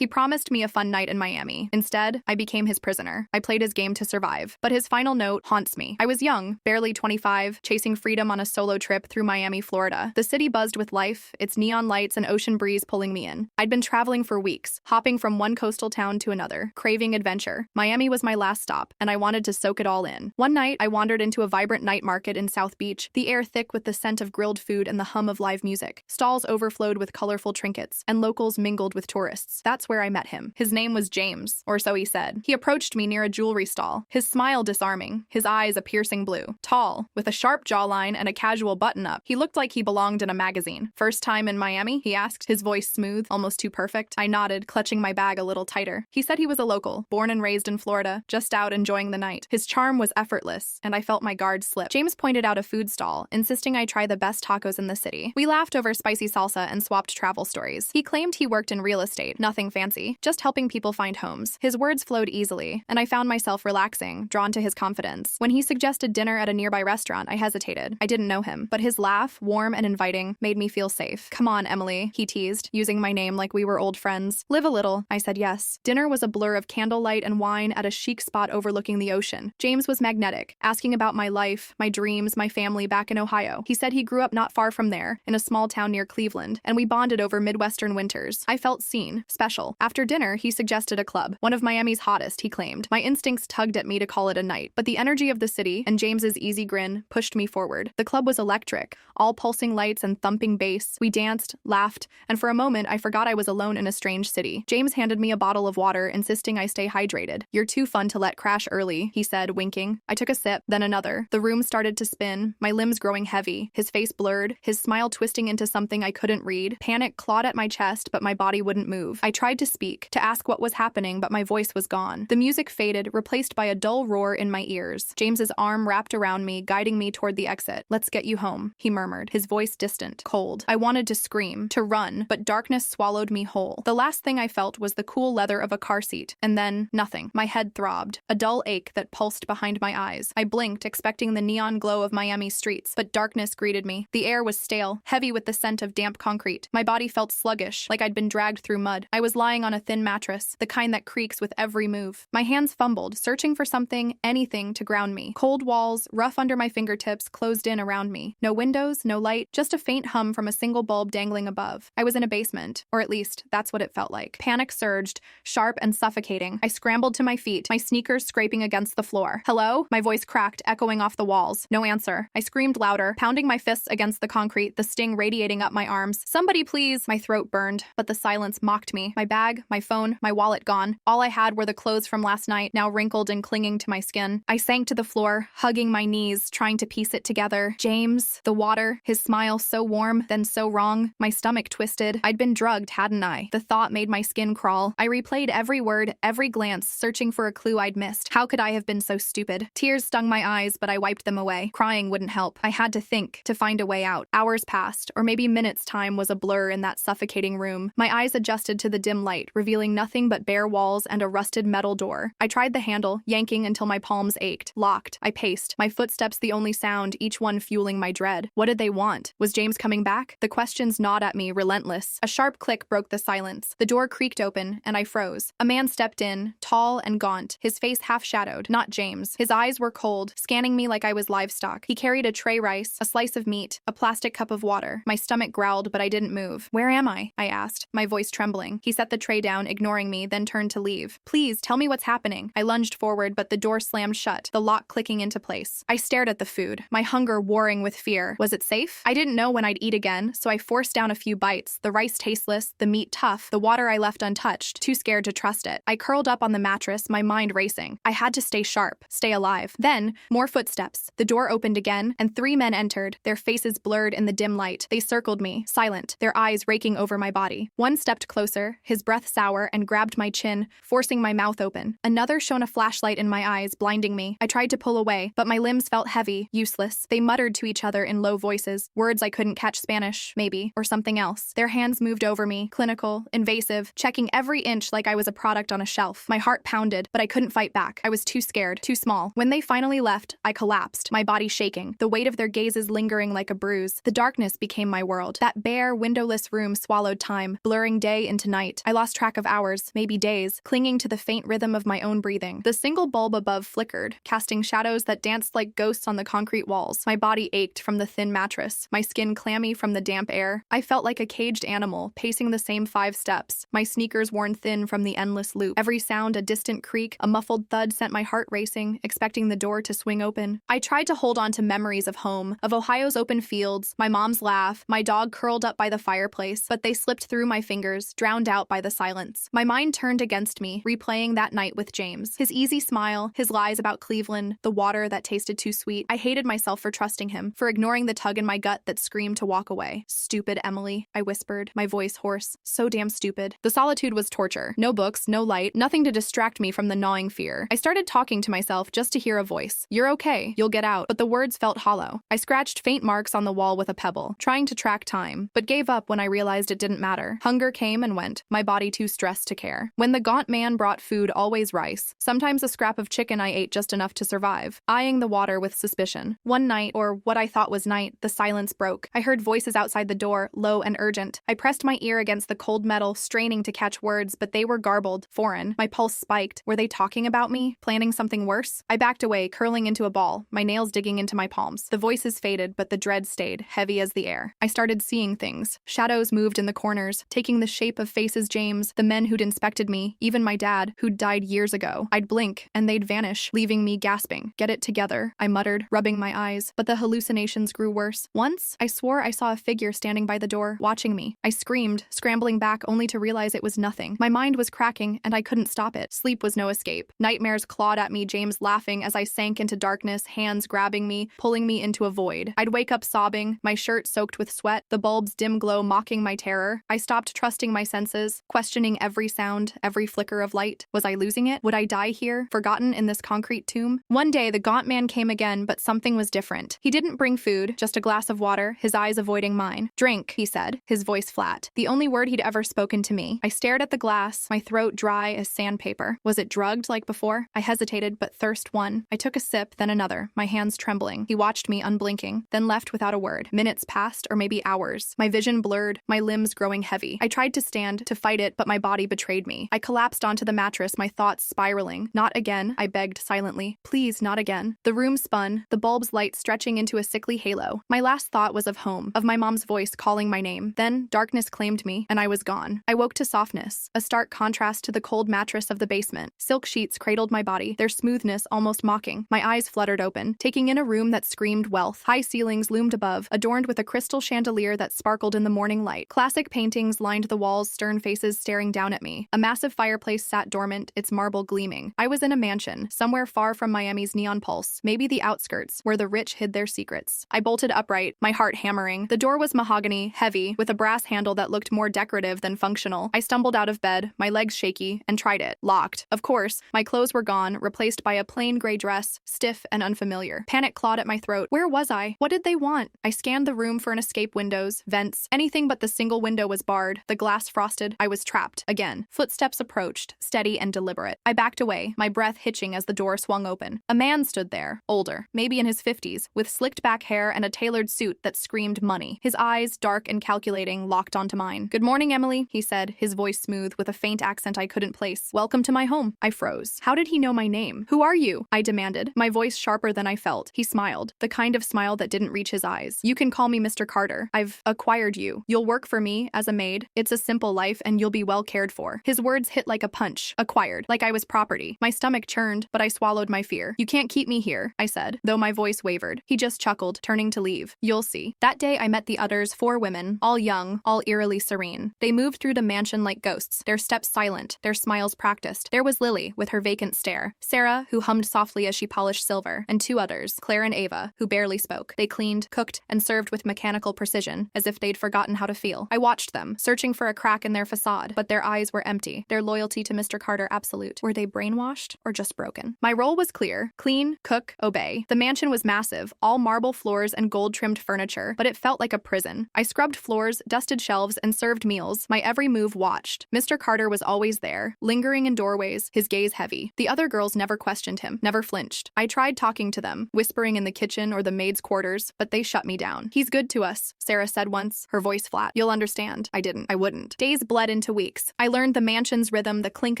He promised me a fun night in Miami. Instead, I became his prisoner. I played his game to survive. But his final note haunts me. I was young, barely 25, chasing freedom on a solo trip through Miami, Florida. The city buzzed with life, its neon lights and ocean breeze pulling me in. I'd been traveling for weeks, hopping from one coastal town to another, craving adventure. Miami was my last stop, and I wanted to soak it all in. One night, I wandered into a vibrant night market in South Beach, the air thick with the scent of grilled food and the hum of live music. Stalls overflowed with colorful trinkets, and locals mingled with tourists. That's where I met him. His name was James, or so he said. He approached me near a jewelry stall, his smile disarming, his eyes a piercing blue. Tall, with a sharp jawline and a casual button-up, he looked like he belonged in a magazine. "First time in Miami?" he asked, his voice smooth, almost too perfect. I nodded, clutching my bag a little tighter. He said he was a local, born and raised in Florida, just out enjoying the night. His charm was effortless, and I felt my guard slip. James pointed out a food stall, insisting I try the best tacos in the city. We laughed over spicy salsa and swapped travel stories. He claimed he worked in real estate, nothing fancy, just helping people find homes. His words flowed easily, and I found myself relaxing, drawn to his confidence. When he suggested dinner at a nearby restaurant, I hesitated. I didn't know him, but his laugh, warm and inviting, made me feel safe. "Come on, Emily," he teased, using my name like we were old friends. "Live a little," I said yes. Dinner was a blur of candlelight and wine at a chic spot overlooking the ocean. James was magnetic, asking about my life, my dreams, my family back in Ohio. He said he grew up not far from there, in a small town near Cleveland, and we bonded over Midwestern winters. I felt seen, special. After dinner, he suggested a club, one of Miami's hottest, he claimed. My instincts tugged at me to call it a night, but the energy of the city and James's easy grin pushed me forward. The club was electric, all pulsing lights and thumping bass. We danced, laughed, and for a moment I forgot I was alone in a strange city. James handed me a bottle of water, insisting I stay hydrated. "You're too fun to let crash early," he said, winking. I took a sip, then another. The room started to spin, my limbs growing heavy, his face blurred, his smile twisting into something I couldn't read. Panic clawed at my chest, but my body wouldn't move. I tried to speak, to ask what was happening, but my voice was gone. The music faded, replaced by a dull roar in my ears. James's arm wrapped around me, guiding me toward the exit. "Let's get you home," he murmured, his voice distant, cold. I wanted to scream, to run, but darkness swallowed me whole. The last thing I felt was the cool leather of a car seat, and then nothing. My head throbbed, a dull ache that pulsed behind my eyes. I blinked, expecting the neon glow of Miami streets, but darkness greeted me. The air was stale, heavy with the scent of damp concrete. My body felt sluggish, like I'd been dragged through mud. I was lying on a thin mattress, the kind that creaks with every move. My hands fumbled, searching for something, anything to ground me. Cold walls, rough under my fingertips, closed in around me. No windows, no light, just a faint hum from a single bulb dangling above. I was in a basement, or at least that's what it felt like. Panic surged, sharp and suffocating. I scrambled to my feet, my sneakers scraping against the floor. "Hello?" My voice cracked, echoing off the walls. No answer. I screamed louder, pounding my fists against the concrete, the sting radiating up my arms. "Somebody please!" My throat burned, but the silence mocked me. My bag, my phone, my wallet gone. All I had were the clothes from last night, now wrinkled and clinging to my skin. I sank to the floor, hugging my knees, trying to piece it together. James, the water, his smile so warm, then so wrong. My stomach twisted. I'd been drugged, hadn't I? The thought made my skin crawl. I replayed every word, every glance, searching for a clue I'd missed. How could I have been so stupid? Tears stung my eyes, but I wiped them away. Crying wouldn't help. I had to think, to find a way out. Hours passed, or maybe minutes' time was a blur in that suffocating room. My eyes adjusted to the dim light, revealing nothing but bare walls and a rusted metal door. I tried the handle, yanking until my palms ached. Locked. I paced, my footsteps the only sound, each one fueling my dread. What did they want? Was James coming back? The questions gnawed at me, relentless. A sharp click broke the silence. The door creaked open, and I froze. A man stepped in, tall and gaunt, his face half-shadowed. Not James. His eyes were cold, scanning me like I was livestock. He carried a tray rice, a slice of meat, a plastic cup of water. My stomach growled, but I didn't move. "Where am I?" I asked, my voice trembling. He set the tray down, ignoring me, then turned to leave. "Please, tell me what's happening." I lunged forward, but the door slammed shut, the lock clicking into place. I stared at the food, my hunger warring with fear. Was it safe? I didn't know when I'd eat again, so I forced down a few bites, the rice tasteless, the meat tough, the water I left untouched, too scared to trust it. I curled up on the mattress, my mind racing. I had to stay sharp, stay alive. Then, more footsteps. The door opened again, and 3 men entered, their faces blurred in the dim light. They circled me, silent, their eyes raking over my body. One stepped closer, his breath sour, and grabbed my chin, forcing my mouth open. Another shone a flashlight in my eyes, blinding me. I tried to pull away, but my limbs felt heavy, useless. They muttered to each other in low voices, words I couldn't catch. Spanish, maybe, or something else. Their hands moved over me, clinical, invasive, checking every inch like I was a product on a shelf. My heart pounded, but I couldn't fight back. I was too scared, too small. When they finally left, I collapsed, my body shaking, the weight of their gazes lingering like a bruise. The darkness became my world. That bare, windowless room swallowed time, blurring day into night. I lost track of hours, maybe days, clinging to the faint rhythm of my own breathing. The single bulb above flickered, casting shadows that danced like ghosts on the concrete walls. My body ached from the thin mattress, my skin clammy from the damp air. I felt like a caged animal, pacing the same 5 steps, my sneakers worn thin from the endless loop. Every sound, a distant creak, a muffled thud sent my heart racing, expecting the door to swing open. I tried to hold on to memories of home, of Ohio's open fields, my mom's laugh, my dog curled up by the fireplace, but they slipped through my fingers, drowned out by the silence. My mind turned against me, replaying that night with James. His easy smile, his lies about Cleveland, the water that tasted too sweet. I hated myself for trusting him, for ignoring the tug in my gut that screamed to walk away. Stupid Emily, I whispered, my voice hoarse. So damn stupid. The solitude was torture. No books, no light, nothing to distract me from the gnawing fear. I started talking to myself just to hear a voice. You're okay, you'll get out. But the words felt hollow. I scratched faint marks on the wall with a pebble, trying to track time, but gave up when I realized it didn't matter. Hunger came and went, my body too stressed to care. When the gaunt man brought food, always rice. Sometimes a scrap of chicken I ate just enough to survive, eyeing the water with suspicion. One night, or what I thought was night, the silence broke. I heard voices outside the door, low and urgent. I pressed my ear against the cold metal, straining to catch words, but they were garbled, foreign. My pulse spiked. Were they talking about me? Planning something worse? I backed away, curling into a ball, my nails digging into my palms. The voices faded, but the dread stayed, heavy as the air. I started seeing things. Shadows moved in the corners, taking the shape of faces James, the men who'd inspected me, even my dad, who'd died years ago. I'd blink, and they'd vanish, leaving me gasping. Get it together, I muttered, rubbing my eyes, but the hallucinations grew worse. Once, I swore I saw a figure standing by the door, watching me. I screamed, scrambling back only to realize it was nothing. My mind was cracking, and I couldn't stop it. Sleep was no escape. Nightmares clawed at me, James laughing as I sank into darkness, hands grabbing me, pulling me into a void. I'd wake up sobbing, my shirt soaked with sweat, the bulb's dim glow mocking my terror. I stopped trusting my senses, questioning every sound, every flicker of light. Was I losing it? Would I die here, forgotten in this concrete tomb? One day, the gaunt man came again, but something was different. He didn't bring food, just a glass of water, his eyes avoiding mine. Drink, he said, his voice flat. The only word he'd ever spoken to me. I stared at the glass, my throat dry as sandpaper. Was it drugged like before? I hesitated, but thirst won. I took a sip, then another, my hands trembling. He watched me unblinking, then left without a word. Minutes passed, or maybe hours. My vision blurred, my limbs growing heavy. I tried to stand, to fight it, but my body betrayed me. I collapsed onto the mattress, my thoughts spiraling. Not again, I begged silently. Please, not again. The room spun, the bulb's light stretching into a sickly halo. My last thought was of home, of my mom's voice calling my name. Then, darkness claimed me, and I was gone. I woke to softness, a stark contrast to the cold mattress of the basement. Silk sheets cradled my body, their smoothness almost mocking. My eyes fluttered open, taking in a room that screamed wealth. High ceilings loomed above, adorned with a crystal chandelier that sparkled in the morning light. Classic paintings lined the walls, stern faces staring down at me. A massive fireplace sat dormant, its marble gleaming. I was in a mansion, somewhere far from Miami's neon pulse, maybe the outskirts, where the rich hid their secrets. I bolted upright, my heart hammering. The door was mahogany, heavy, with a brass handle that looked more decorative than functional. I stumbled out of bed, my legs shaky, and tried it. Locked. Of course, my clothes were gone, replaced by a plain gray dress, stiff and unfamiliar. Panic clawed at my throat. Where was I? What did they want? I scanned the room for an escape windows, vents, anything but the single window was barred, the glass frosted. I was trapped. Again. Footsteps approached, steady and deliberate. I backed away, my breath hitching as the door swung open. A man stood there, older, maybe in his 50s, with slicked back hair and a tailored suit that screamed money. His eyes, dark and calculating, locked onto mine. Good morning, Emily, he said, his voice smooth with a faint accent I couldn't place. Welcome to my home. I froze. How did he know my name? Who are you? I demanded, my voice sharper than I felt. He smiled, the kind of smile that didn't reach his eyes. You can call me Mr. Carter. I've acquired you. You'll work for me as a maid. It's a simple life and you'll be well cared for. His words hit like a punch. Acquired. Like I was property. My stomach churned, but I swallowed my fear. You can't keep me here, I said, though my voice wavered. He just chuckled, turning to leave. You'll see. That day I met the others, 4 women, all young, all eerily serene. They moved through the mansion like ghosts, their steps silent, their smiles practiced. There was Lily, with her vacant stare, Sarah, who hummed softly as she polished silver, and 2 others, Claire and Ava, who barely spoke. They cleaned, cooked, and served with mechanical precision, as if they'd forgotten how to feel. I watched them, searching for a crack in their facade, but their eyes were empty, their loyalty to Mr. Carter absolute. Were they brainwashed, or just broken? My role was clear: clean, cook, obey. The mansion was massive, all marble floors and gold-trimmed furniture, but it felt like a prison. I scrubbed floors, dusted shelves, and served meals, my every move watched. Mr. Carter was always there, lingering in doorways, his gaze heavy. The other girls never questioned him, never flinched. I tried talking to them, whispering in the kitchen or the maid's quarters, but they shut me down. He's good to us, Sarah said once, her voice flat. You'll understand. I didn't. I wouldn't. Days bled bled into weeks. I learned the mansion's rhythm, the clink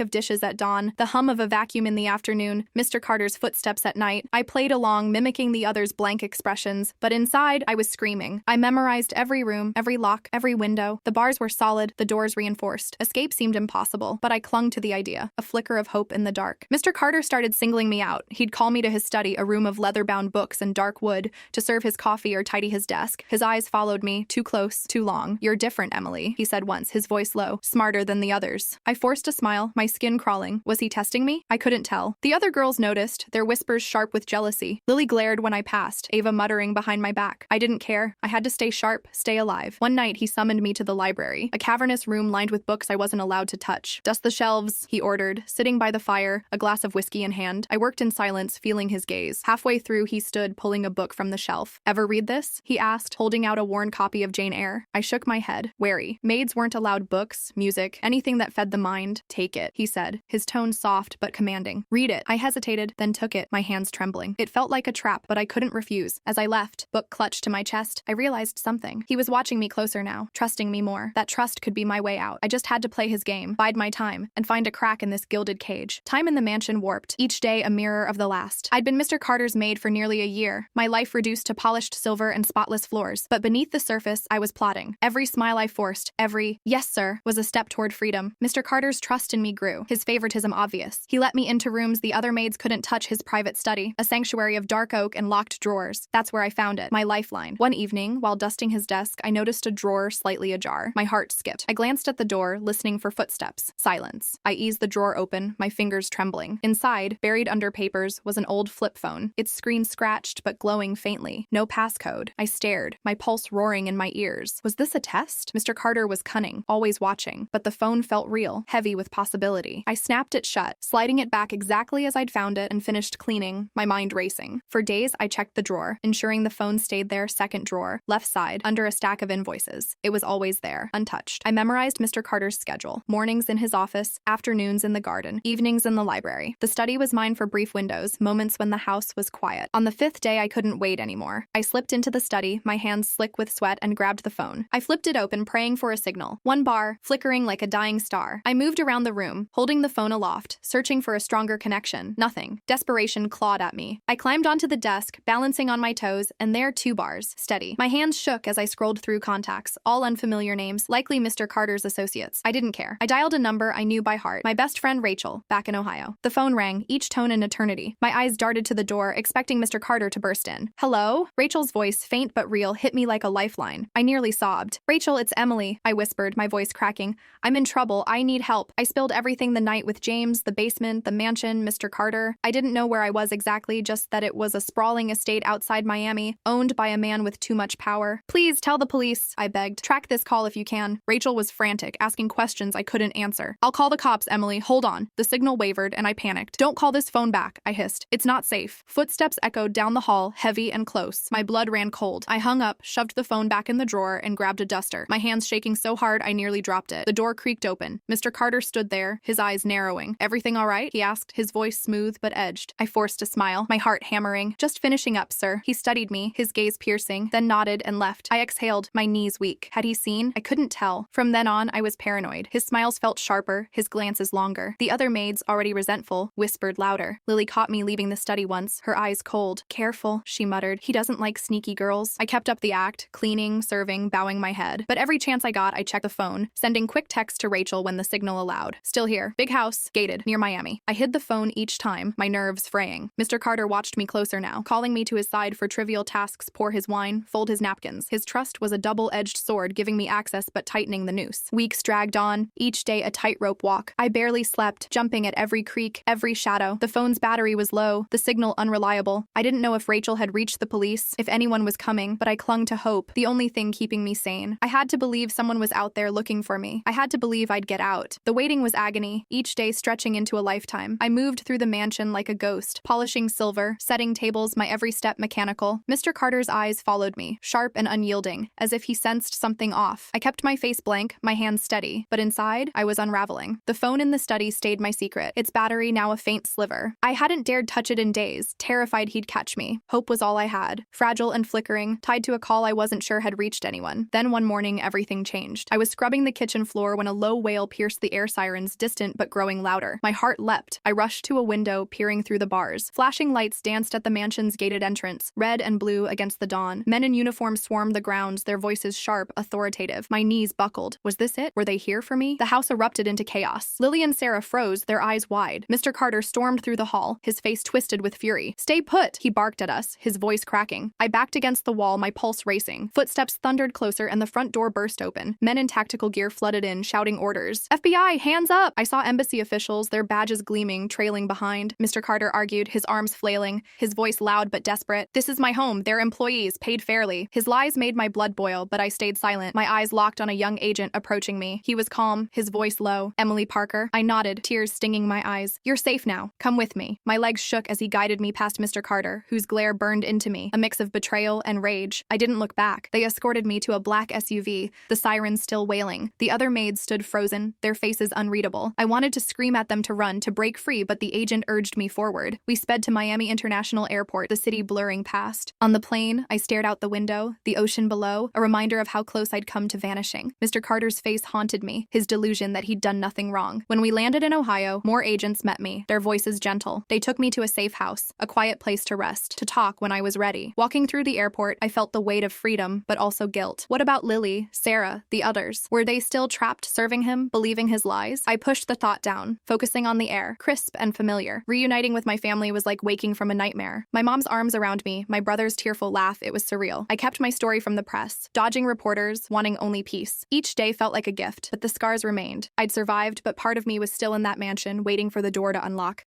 of dishes at dawn, the hum of a vacuum in the afternoon, Mr. Carter's footsteps at night. I played along, mimicking the others' blank expressions, but inside, I was screaming. I memorized every room, every lock, every window. The bars were solid, the doors reinforced. Escape seemed impossible, but I clung to the idea, a flicker of hope in the dark. Mr. Carter started singling me out. He'd call me to his study, a room of leather-bound books and dark wood, to serve his coffee or tidy his desk. His eyes followed me, too close, too long. "You're different, Emily," he said once, his voice low, smarter than the others. I forced a smile, my skin crawling. Was he testing me? I couldn't tell. The other girls noticed, their whispers sharp with jealousy. Lily glared when I passed, Ava muttering behind my back. I didn't care. I had to stay sharp, stay alive. One night, he summoned me to the library, a cavernous room lined with books I wasn't allowed to touch. "Dust the shelves," he ordered, sitting by the fire, a glass of whiskey in hand. I worked in silence, feeling his gaze. Halfway through, he stood, pulling a book from the shelf. "Ever read this?" he asked, holding out a worn copy of Jane Eyre. I shook my head, wary. Maids weren't allowed books, music, anything that fed the mind. "Take it," he said, his tone soft but commanding. "Read it." I hesitated, then took it, my hands trembling. It felt like a trap, but I couldn't refuse. As I left, book clutched to my chest, I realized something. He was watching me closer now, trusting me more. That trust could be my way out. I just had to play his game, bide my time, and find a crack in this gilded cage. Time in the mansion warped, each day a mirror of the last. I'd been Mr. Carter's maid for nearly a year, my life reduced to polished silver and spotless floors. But beneath the surface, I was plotting. Every smile I forced, every "yes, sir," was a step toward freedom. Mr. Carter's trust in me grew, his favoritism obvious. He let me into rooms the other maids couldn't touch, his private study, a sanctuary of dark oak and locked drawers. That's where I found it, my lifeline. One evening, while dusting his desk, I noticed a drawer slightly ajar. My heart skipped. I glanced at the door, listening for footsteps. Silence. I eased the drawer open, my fingers trembling. Inside, buried under papers, was an old flip phone, its screen scratched but glowing faintly. No passcode. I stared, my pulse roaring in my ears. Was this a test? Mr. Carter was cunning, always watching, but the phone felt real, heavy with possibility. I snapped it shut, sliding it back exactly as I'd found it, and finished cleaning, my mind racing. For days, I checked the drawer, ensuring the phone stayed there, second drawer, left side, under a stack of invoices. It was always there, untouched. I memorized Mr. Carter's schedule. Mornings in his office, afternoons in the garden, evenings in the library. The study was mine for brief windows, moments when the house was quiet. On the fifth day, I couldn't wait anymore. I slipped into the study, my hands slick with sweat, and grabbed the phone. I flipped it open, praying for a signal. One bar, flickering like a dying star. I moved around the room, holding the phone aloft, searching for a stronger connection. Nothing. Desperation clawed at me. I climbed onto the desk, balancing on my toes, and there 2 bars, steady. My hands shook as I scrolled through contacts, all unfamiliar names, likely Mr. Carter's associates. I didn't care. I dialed a number I knew by heart. My best friend Rachel, back in Ohio. The phone rang, each tone an eternity. My eyes darted to the door, expecting Mr. Carter to burst in. "Hello?" Rachel's voice, faint but real, hit me like a lifeline. I nearly sobbed. "Rachel, it's Emily," I whispered, my voice cracking. "I'm in trouble. I need help." I spilled everything the night with James, the basement, the mansion, Mr. Carter. I didn't know where I was exactly, just that it was a sprawling estate outside Miami, owned by a man with too much power. "Please tell the police," I begged. "Track this call if you can." Rachel was frantic, asking questions I couldn't answer. "I'll call the cops, Emily. Hold on." The signal wavered, and I panicked. "Don't call this phone back," I hissed. "It's not safe." Footsteps echoed down the hall, heavy and close. My blood ran cold. I hung up, shoved the phone back in the drawer, and grabbed a duster, my hands shaking so hard I nearly dropped it. The door creaked open. Mr. Carter stood there, his eyes narrowing. "Everything all right?" he asked, his voice smooth but edged. I forced a smile, my heart hammering. "Just finishing up, sir." He studied me, his gaze piercing, then nodded and left. I exhaled, my knees weak. Had he seen? I couldn't tell. From then on, I was paranoid. His smiles felt sharper, his glances longer. The other maids, already resentful, whispered louder. Lily caught me leaving the study once, her eyes cold. "Careful," she muttered. "He doesn't like sneaky girls." I kept up the act, cleaning, serving, bowing my head. But every chance I got, I checked the phone, sending quick texts to Rachel when the signal allowed. "Still here. Big house, gated, near Miami." I hid the phone each time, my nerves fraying. Mr. Carter watched me closer now, calling me to his side for trivial tasks, pour his wine, fold his napkins. His trust was a double-edged sword, giving me access but tightening the noose. Weeks dragged on, each day a tightrope walk. I barely slept, jumping at every creak, every shadow. The phone's battery was low, the signal unreliable. I didn't know if Rachel had reached the police, if anyone was coming, but I clung to hope, the only thing keeping me sane. I had to believe someone was out there looking for me. I had to believe I'd get out. The waiting was agony, each day stretching into a lifetime. I moved through the mansion like a ghost, polishing silver, setting tables, my every step mechanical. Mr. Carter's eyes followed me, sharp and unyielding, as if he sensed something off. I kept my face blank, my hands steady, but inside, I was unraveling. The phone in the study stayed my secret, its battery now a faint sliver. I hadn't dared touch it in days, terrified he'd catch me. Hope was all I had, fragile and flickering, tied to a call I wasn't sure had reached anyone. Then one morning, everything changed. I was scrubbing the kitchen ocean floor when a low wail pierced the air sirens, distant but growing louder. My heart leapt. I rushed to a window, peering through the bars. Flashing lights danced at the mansion's gated entrance, red and blue against the dawn. Men in uniform swarmed the grounds, their voices sharp, authoritative. My knees buckled. Was this it? Were they here for me? The house erupted into chaos. Lily and Sarah froze, their eyes wide. Mr. Carter stormed through the hall, his face twisted with fury. "Stay put!" he barked at us, his voice cracking. I backed against the wall, my pulse racing. Footsteps thundered closer and the front door burst open. Men in tactical gear flooded in, shouting orders. "FBI, hands up!" I saw embassy officials, their badges gleaming, trailing behind. Mr. Carter argued, his arms flailing, his voice loud but desperate. "This is my home. They're employees, paid fairly." His lies made my blood boil, but I stayed silent, my eyes locked on a young agent approaching me. He was calm, his voice low. "Emily Parker." I nodded, tears stinging my eyes. "You're safe now. Come with me." My legs shook as he guided me past Mr. Carter, whose glare burned into me, a mix of betrayal and rage. I didn't look back. They escorted me to a black SUV, the sirens still wailing. The other maids stood frozen, their faces unreadable. I wanted to scream at them to run, to break free, but the agent urged me forward. We sped to Miami International Airport, the city blurring past. On the plane, I stared out the window, the ocean below, a reminder of how close I'd come to vanishing. Mr. Carter's face haunted me, his delusion that he'd done nothing wrong. When we landed in Ohio, more agents met me, their voices gentle. They took me to a safe house, a quiet place to rest, to talk when I was ready. Walking through the airport, I felt the weight of freedom, but also guilt. What about Lily, Sarah, the others? Were they still trapped serving him, believing his lies? I pushed the thought down, focusing on the air, crisp and familiar. Reuniting with my family was like waking from a nightmare. My mom's arms around me, my brother's tearful laugh, it was surreal. I kept my story from the press, dodging reporters, wanting only peace. Each day felt like a gift, but the scars remained. I'd survived, but part of me was still in that mansion, waiting for the door to unlock.